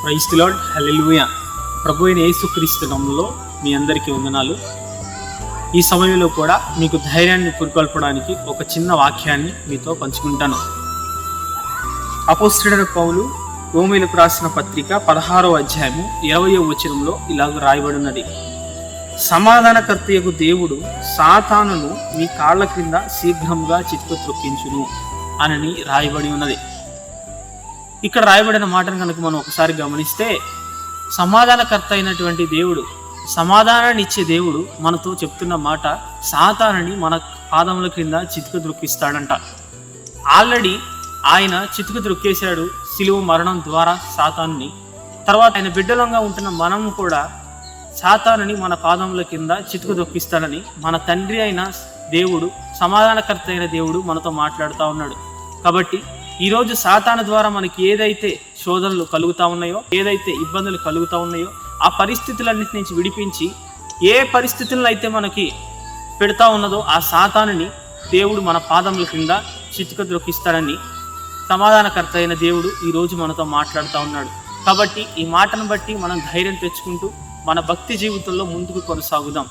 Praise the lord, హల్లెలూయా. ప్రభు అయిన యేసుక్రీస్తు నామములో మీ అందరికీ వందనాలు. ఈ సమయంలో కూడా మీకు ధైర్యాన్ని పురికొల్పడానికి ఒక చిన్న వాక్యాన్ని మీతో పంచుకుంటాను. అపోస్తలుడైన పౌలు రోమీయులకు రాసిన పత్రిక 16వ అధ్యాయము 20వ వచనంలో ఇలాగ రాయబడినది: సమాధానకర్తయగు దేవుడు సాతానును మీ కాళ్ళ క్రింద శీఘ్రంగా చిత్తుత్రొక్కించును అని రాయబడి ఉన్నది. ఇక్కడ రాయబడిన మాటను కనుక మనం ఒకసారి గమనిస్తే, సమాధానకర్త అయినటువంటి దేవుడు, సమాధానాన్ని ఇచ్చే దేవుడు మనతో చెప్తున్న మాట, సాతానుని మన పాదముల క్రింద చితుకు ద్రొక్కిస్తాడంట. ఆల్రెడీ ఆయన చితుకు ద్రొక్కేశాడు సిలువ మరణం ద్వారా సాతానుని. తర్వాత ఆయన బిడ్డలంగా ఉంటున్న మనం కూడా సాతానుని మన పాదముల కింద చితుకు దొక్కిస్తాడని మన తండ్రి అయిన దేవుడు, సమాధానకర్త అయిన దేవుడు మనతో మాట్లాడుతూ ఉన్నాడు. కాబట్టి ఈరోజు సాతాను ద్వారా మనకి ఏదైతే శోధనలు కలుగుతూ ఉన్నాయో, ఏదైతే ఇబ్బందులు కలుగుతూ ఉన్నాయో, ఆ పరిస్థితులన్నిటి నుంచి విడిపించి ఏ పరిస్థితులను అయితే మనకి పెడతా ఉన్నదో ఆ సాతానుని దేవుడు మన పాదముల కింద చితుక ద్రొక్కిస్తాడని సమాధానకర్త అయిన దేవుడు ఈరోజు మనతో మాట్లాడుతూ ఉన్నాడు. కాబట్టి ఈ మాటను బట్టి మనం ధైర్యం తెచ్చుకుంటూ మన భక్తి జీవితంలో ముందుకు కొనసాగుదాం.